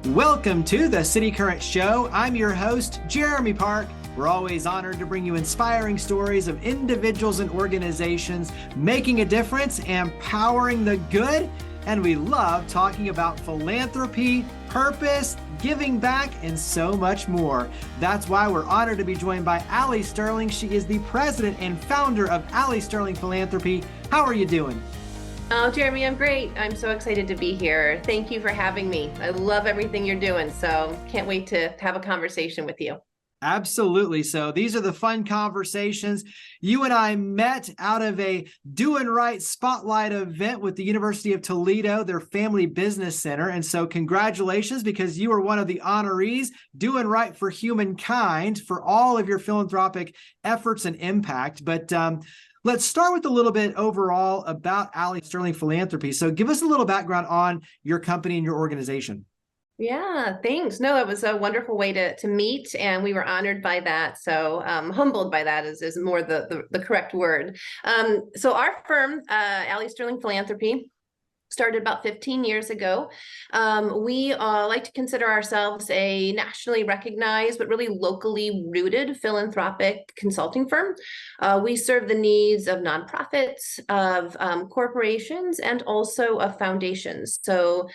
Welcome to the cityCURRENT Show. I'm your host, Jeremy Park. We're always honored to bring you inspiring stories of individuals and organizations making a difference and powering the good. And we love talking about philanthropy, purpose, giving back, and so much more. That's why we're honored to be joined by Aly Sterling. She is the president and founder of Aly Sterling Philanthropy. How are you doing? Oh, Jeremy, I'm great. I'm so excited to be here. Thank you for having me. I love everything you're doing, so can't wait to have a conversation with you. Absolutely. So these are the fun conversations. You and I met out of a Doing Right Spotlight event with the University of Toledo, their Family Business Center. And so congratulations, because you are one of the honorees, Doing Right for Humankind, for all of your philanthropic efforts and impact. But let's start with a little bit overall about Aly Sterling Philanthropy. So give us a little background on your company and your organization. Yeah, thanks. No, it was a wonderful way to meet, and we were honored by that. So humbled by that is more the correct word. So our firm, Aly Sterling Philanthropy, started about 15 years ago. We like to consider ourselves a nationally recognized, but really locally rooted philanthropic consulting firm. We serve the needs of nonprofits, of corporations, and also of foundations. So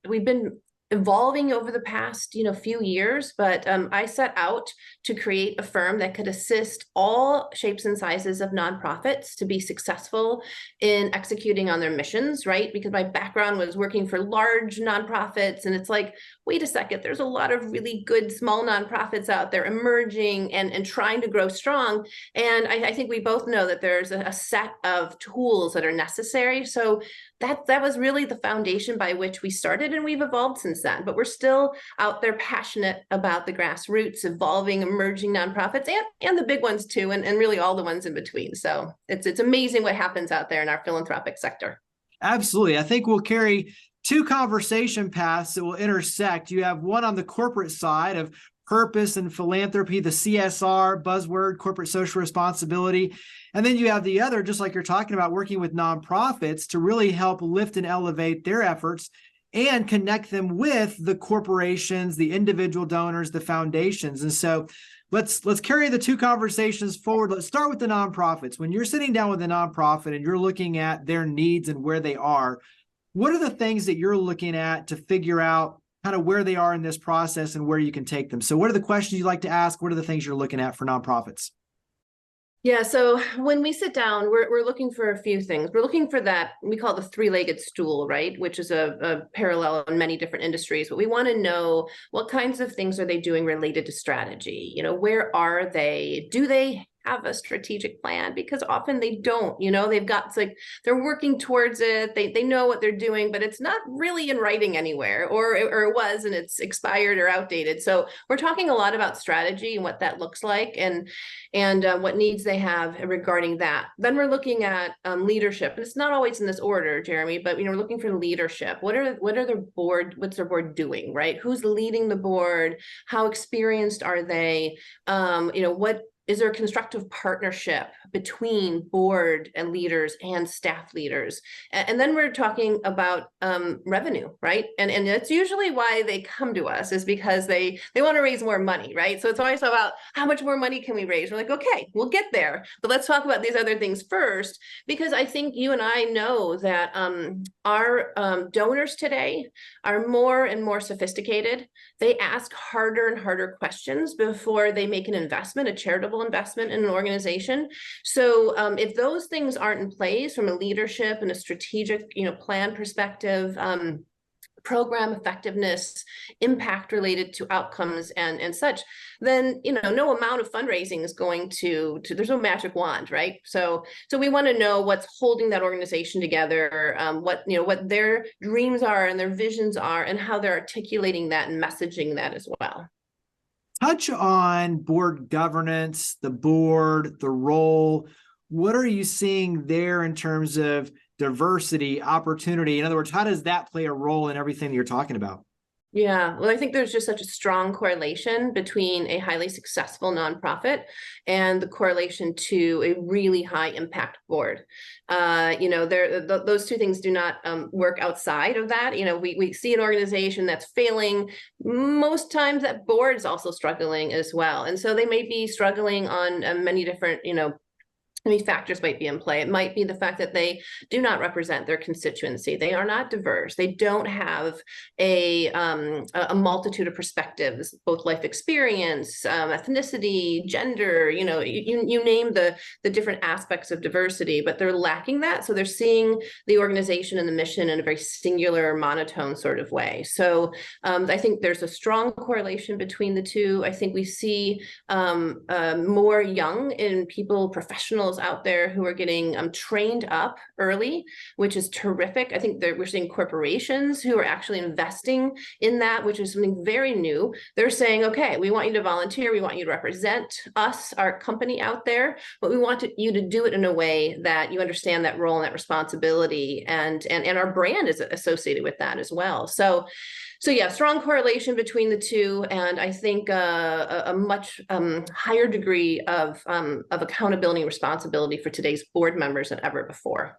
we've been evolving over the past few years, but I set out to create a firm that could assist all shapes and sizes of nonprofits to be successful in executing on their missions, right? Because my background was working for large nonprofits, and it's like, wait a second, there's a lot of really good small nonprofits out there emerging and trying to grow strong. And I think we both know that there's a set of tools that are necessary. So that was really the foundation by which we started, and we've evolved since then. But we're still out there passionate about the grassroots, evolving, emerging nonprofits, and the big ones too, and really all the ones in between. So it's amazing what happens out there in our philanthropic sector. Absolutely. I think we'll carry two conversation paths that will intersect. You have one on the corporate side of purpose and philanthropy, the CSR buzzword, corporate social responsibility. And then you have the other, just like you're talking about, working with nonprofits to really help lift and elevate their efforts and connect them with the corporations, the individual donors, the foundations. And so let's carry the two conversations forward. Let's start with the nonprofits. When you're sitting down with a nonprofit and you're looking at their needs and where they are, what are the things that you're looking at to figure out kind of where they are in this process and where you can take them? So what are the questions you like to ask? What are the things you're looking at for nonprofits? Yeah, so when we sit down, we're looking for a few things. We're looking for that, we call it the three-legged stool, right? Which is a parallel in many different industries. But we want to know, what kinds of things are they doing related to strategy? Where are they? Do they have a strategic plan? Because often they don't. They've got, it's like they're working towards it, they know what they're doing, but it's not really in writing anywhere, or it was and it's expired or outdated. So we're talking a lot about strategy and what that looks like, and what needs they have regarding that. Then we're looking at leadership, and it's not always in this order, Jeremy, but we're looking for leadership. What's their board doing, right? Who's leading the board? How experienced are they? What is there a constructive partnership between board and leaders and staff leaders? And then we're talking about revenue, right? And that's usually why they come to us, is because they want to raise more money, right? So it's always about how much more money can we raise? We're like, okay, we'll get there, but let's talk about these other things first, because I think you and I know that our donors today are more and more sophisticated. They ask harder and harder questions before they make an investment, a charitable investment in an organization. So if those things aren't in place from a leadership and a strategic plan perspective, program effectiveness, impact related to outcomes and such, then no amount of fundraising is going to there's no magic wand, right? So we want to know what's holding that organization together, what their dreams are and their visions are, and how they're articulating that and messaging that as well. Touch on board governance, the board, the role. What are you seeing there in terms of diversity, opportunity? In other words, how does that play a role in everything that you're talking about? Yeah, well, I think there's just such a strong correlation between a highly successful nonprofit and the correlation to a really high impact board. Those two things do not work outside of that. We see an organization that's failing. Most times that board is also struggling as well. And so they may be struggling on many different, many factors might be in play. It might be the fact that they do not represent their constituency. They are not diverse. They don't have a multitude of perspectives, both life experience, ethnicity, gender. You name the different aspects of diversity, but they're lacking that. So they're seeing the organization and the mission in a very singular, monotone sort of way. So I think there's a strong correlation between the two. I think we see more young in people, professionals out there who are getting trained up early, which is terrific. I think we're seeing corporations who are actually investing in that, which is something very new. They're saying, okay, we want you to volunteer. We want you to represent us, our company out there, but we want you to do it in a way that you understand that role and that responsibility, and our brand is associated with that as well. So yeah, strong correlation between the two, and I think a much higher degree of accountability and responsibility for today's board members than ever before.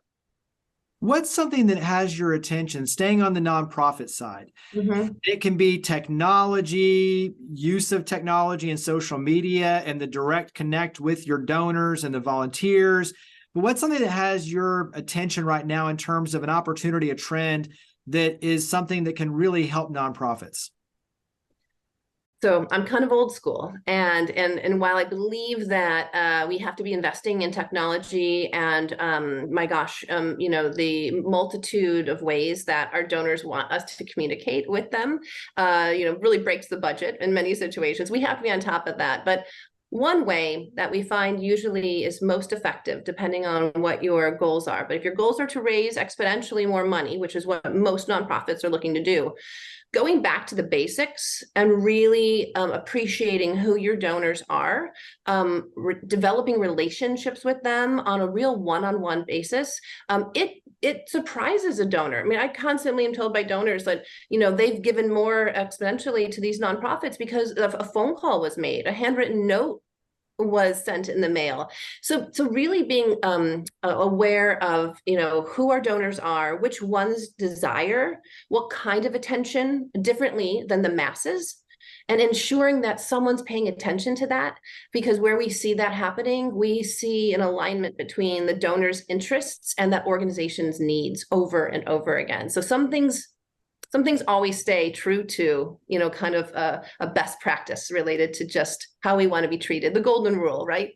What's something that has your attention, staying on the nonprofit side? Mm-hmm. It can be technology, use of technology and social media, and the direct connect with your donors and the volunteers. But what's something that has your attention right now in terms of an opportunity, a trend that is something that can really help nonprofits? So I'm kind of old school, and while I believe that we have to be investing in technology, and my gosh, the multitude of ways that our donors want us to communicate with them, really breaks the budget in many situations. We have to be on top of that, but one way that we find usually is most effective, depending on what your goals are. But if your goals are to raise exponentially more money, which is what most nonprofits are looking to do, going back to the basics and really appreciating who your donors are, developing relationships with them on a real one-on-one basis, it surprises a donor. I mean, I constantly am told by donors that, they've given more exponentially to these nonprofits because of a phone call was made, a handwritten note was sent in the mail. So really being aware of, who our donors are, which ones desire what kind of attention differently than the masses, and ensuring that someone's paying attention to that, because where we see that happening, we see an alignment between the donor's interests and that organization's needs over and over again. So some things always stay true to, kind of a best practice related to just how we want to be treated, the golden rule, right?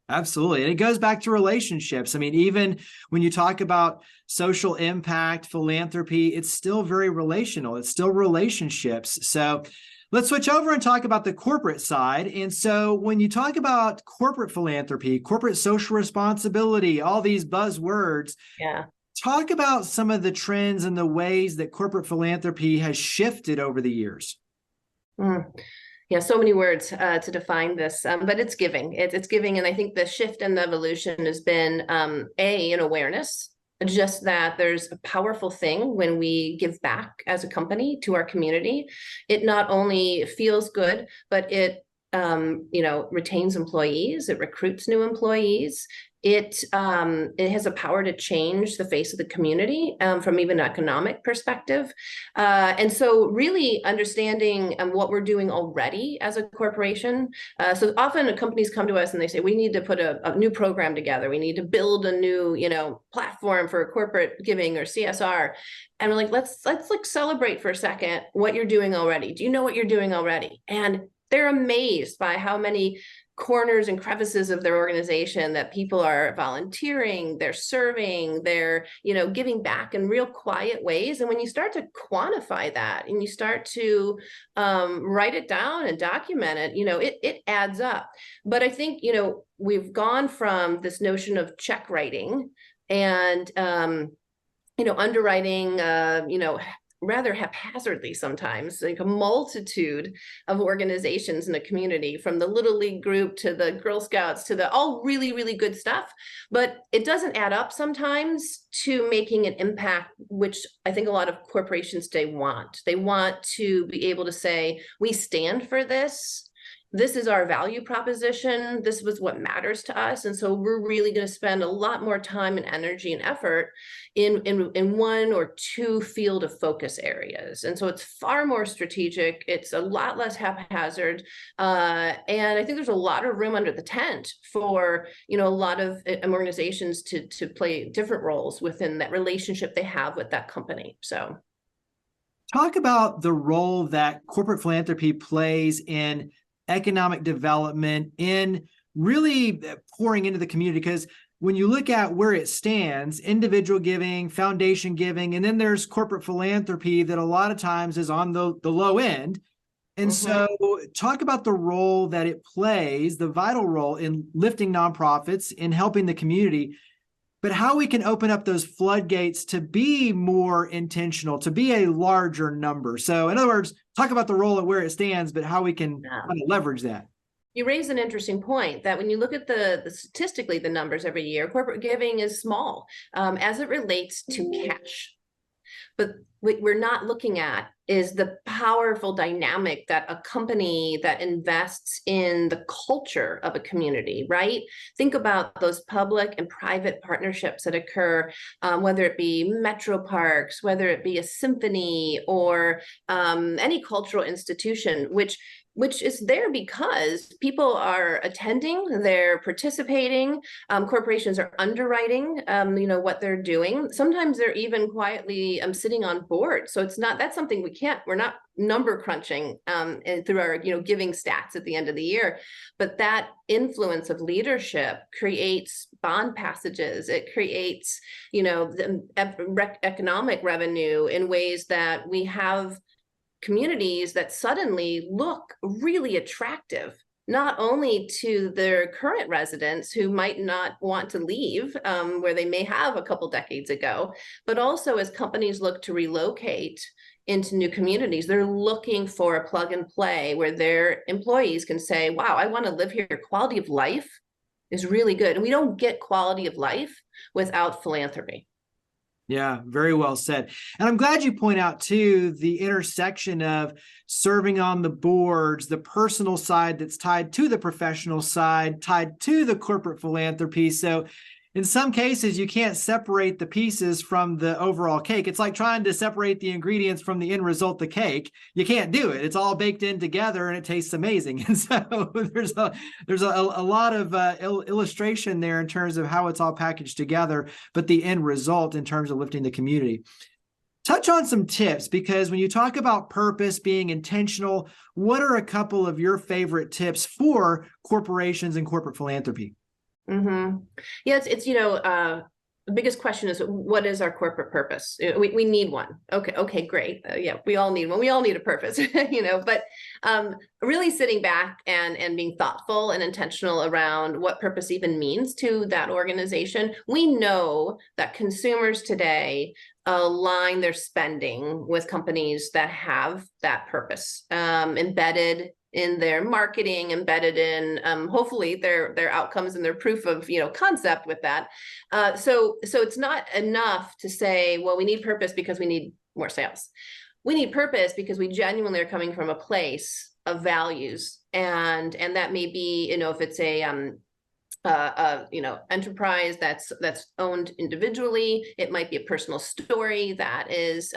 Absolutely. And it goes back to relationships. I mean, even when you talk about social impact, philanthropy, it's still very relational. It's still relationships. So let's switch over and talk about the corporate side. And so when you talk about corporate philanthropy, corporate social responsibility, all these buzzwords, yeah. Talk about some of the trends and the ways that corporate philanthropy has shifted over the years. Yeah, so many words to define this, but it's giving. It's giving, and I think the shift and the evolution has been an awareness, just that there's a powerful thing when we give back as a company to our community. It not only feels good, but it retains employees, it recruits new employees. It has a power to change the face of the community from even an economic perspective. And so really understanding what we're doing already as a corporation. So often companies come to us and they say, we need to put a new program together. We need to build a new, platform for corporate giving or CSR. And we're like, let's like celebrate for a second what you're doing already. Do you know what you're doing already? And they're amazed by how many corners and crevices of their organization that people are volunteering, they're serving, they're, giving back in real quiet ways. And when you start to quantify that and you start to write it down and document it, it adds up. But I think, we've gone from this notion of check writing and, underwriting, rather haphazardly sometimes, like a multitude of organizations in the community, from the Little League group to the Girl Scouts to the all really, really good stuff. But it doesn't add up sometimes to making an impact, which I think a lot of corporations today want. They want to be able to say, we stand for this. This is our value proposition. This was what matters to us. And so we're really going to spend a lot more time and energy and effort in one or two field of focus areas. And so it's far more strategic. It's a lot less haphazard. And I think there's a lot of room under the tent for, a lot of organizations to play different roles within that relationship they have with that company. So talk about the role that corporate philanthropy plays in economic development, in really pouring into the community. Because when you look at where it stands, individual giving, foundation giving, and then there's corporate philanthropy that a lot of times is on the low end. And so talk about the role that it plays, the vital role in lifting nonprofits, in helping the community, but how we can open up those floodgates to be more intentional, to be a larger number. So in other words, talk about the role at where it stands, but how we can kind of leverage that. You raise an interesting point that when you look at the statistically, the numbers every year, corporate giving is small as it relates to cash. But what we're not looking at is the powerful dynamic that a company that invests in the culture of a community, right? Think about those public and private partnerships that occur, whether it be metro parks, whether it be a symphony or any cultural institution, which is there because people are attending, they're participating, corporations are underwriting, what they're doing. Sometimes they're even quietly sitting on board. So that's something we're not number crunching through our, giving stats at the end of the year. But that influence of leadership creates bond passages. It creates, the economic revenue in ways that we have communities that suddenly look really attractive, not only to their current residents who might not want to leave where they may have a couple decades ago, but also as companies look to relocate into new communities, they're looking for a plug and play where their employees can say, wow, I want to live here. Quality of life is really good. And we don't get quality of life without philanthropy. Yeah, very well said. And I'm glad you point out, too, the intersection of serving on the boards, the personal side that's tied to the professional side, tied to the corporate philanthropy. So in some cases, you can't separate the pieces from the overall cake. It's like trying to separate the ingredients from the end result, the cake. You can't do it. It's all baked in together and it tastes amazing. And so there's a lot of illustration there in terms of how it's all packaged together, but the end result in terms of lifting the community. Touch on some tips, because when you talk about purpose, being intentional, what are a couple of your favorite tips for corporations and corporate philanthropy? Yeah, it's the biggest question is, what is our corporate purpose? We need one. Okay, great. Yeah, we all need one. We all need a purpose, but really sitting back and being thoughtful and intentional around what purpose even means to that organization. We know that consumers today align their spending with companies that have that purpose embedded in their marketing, embedded in hopefully their outcomes and their proof of concept with that. So it's not enough to say, well, we need purpose because we need more sales. We need purpose because we genuinely are coming from a place of values, and that may be if it's a enterprise that's owned individually. It might be a personal story that is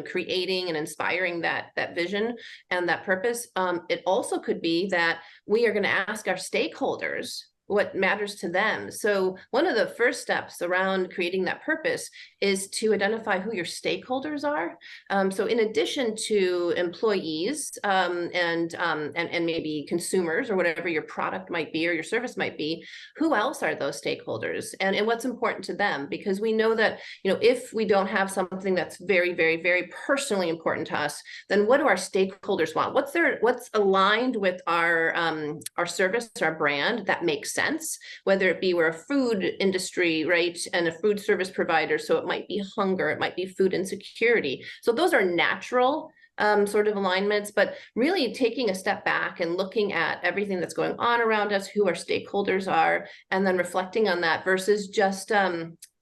creating and inspiring that vision and that purpose. It also could be that we are going to ask our stakeholders what matters to them. So one of the first steps around creating that purpose is to identify who your stakeholders are. So in addition to employees and maybe consumers or whatever your product might be or your service might be, who else are those stakeholders and what's important to them? Because we know that, if we don't have something that's very, very, very personally important to us, then what do our stakeholders want? What's aligned with our service, our brand that makes sense, whether it be we're a food industry, right, and a food service provider. So it might be hunger, it might be food insecurity. So those are natural sort of alignments, but really taking a step back and looking at everything that's going on around us, who our stakeholders are, and then reflecting on that versus just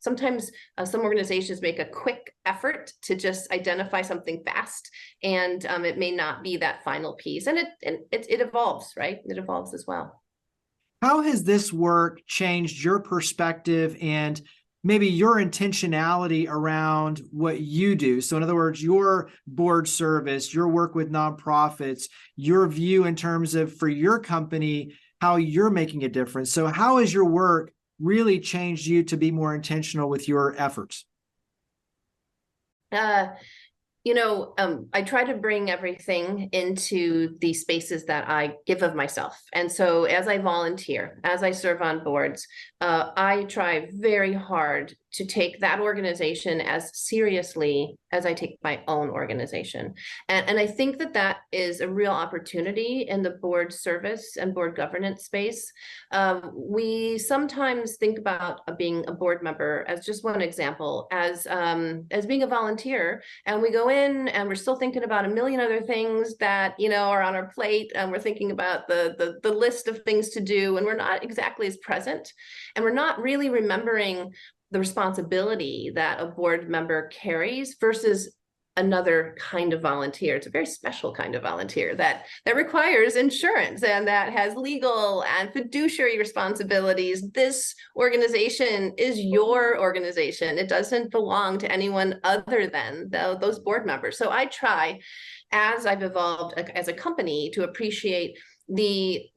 sometimes some organizations make a quick effort to just identify something fast, and it may not be that final piece. And it evolves, right? It evolves as well. How has this work changed your perspective and maybe your intentionality around what you do? So in other words, your board service, your work with nonprofits, your view in terms of for your company, how you're making a difference. So how has your work really changed you to be more intentional with your efforts? I try to bring everything into the spaces that I give of myself. And so as I volunteer, as I serve on boards, I try very hard to take that organization as seriously as I take my own organization. And I think that that is a real opportunity in the board service and board governance space. We sometimes think about being a board member as just one example, as being a volunteer, and we go in and we're still thinking about a million other things that, are on our plate, and we're thinking about the list of things to do, and we're not exactly as present, and we're not really remembering the responsibility that a board member carries versus another kind of volunteer. It's a very special kind of volunteer that requires insurance and that has legal and fiduciary responsibilities. This organization is your organization. It doesn't belong to anyone other than those board members. So I try, as I've evolved as a company, to appreciate the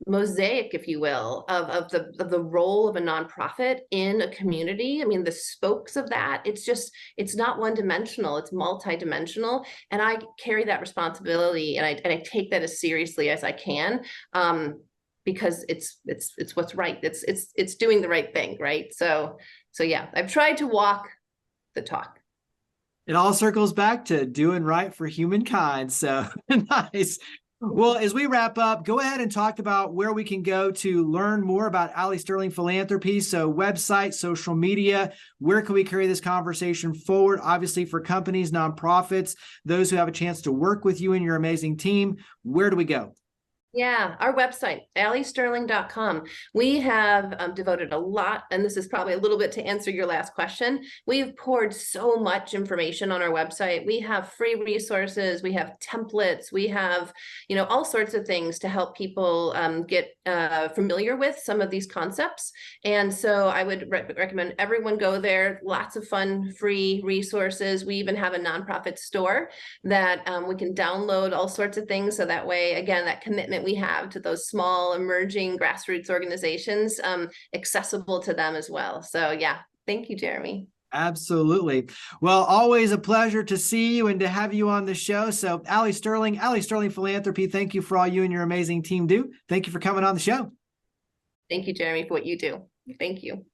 mosaic, if you will, of the role of a nonprofit in a community. I mean, the spokes of that, it's not one dimensional, it's multidimensional. And I carry that responsibility, and I take that as seriously as I can, because it's what's right. It's doing the right thing, right? So yeah, I've tried to walk the talk. It all circles back to doing right for humankind. So nice. Well, as we wrap up, go ahead and talk about where we can go to learn more about Aly Sterling Philanthropy. So website, social media, where can we carry this conversation forward? Obviously for companies, nonprofits, those who have a chance to work with you and your amazing team, where do we go? Yeah, our website, alysterling.com. We have devoted a lot, and this is probably a little bit to answer your last question. We've poured so much information on our website. We have free resources, we have templates, we have, all sorts of things to help people get familiar with some of these concepts. And so I would recommend everyone go there. Lots of fun, free resources. We even have a nonprofit store that we can download all sorts of things. So that way, again, that commitment we have to those small emerging grassroots organizations, accessible to them as well. So yeah, thank you, Jeremy. Absolutely. Well, always a pleasure to see you and to have you on the show. So Aly Sterling Philanthropy, thank you for all you and your amazing team do. Thank you for coming on the show. Thank you, Jeremy, for what you do. Thank you.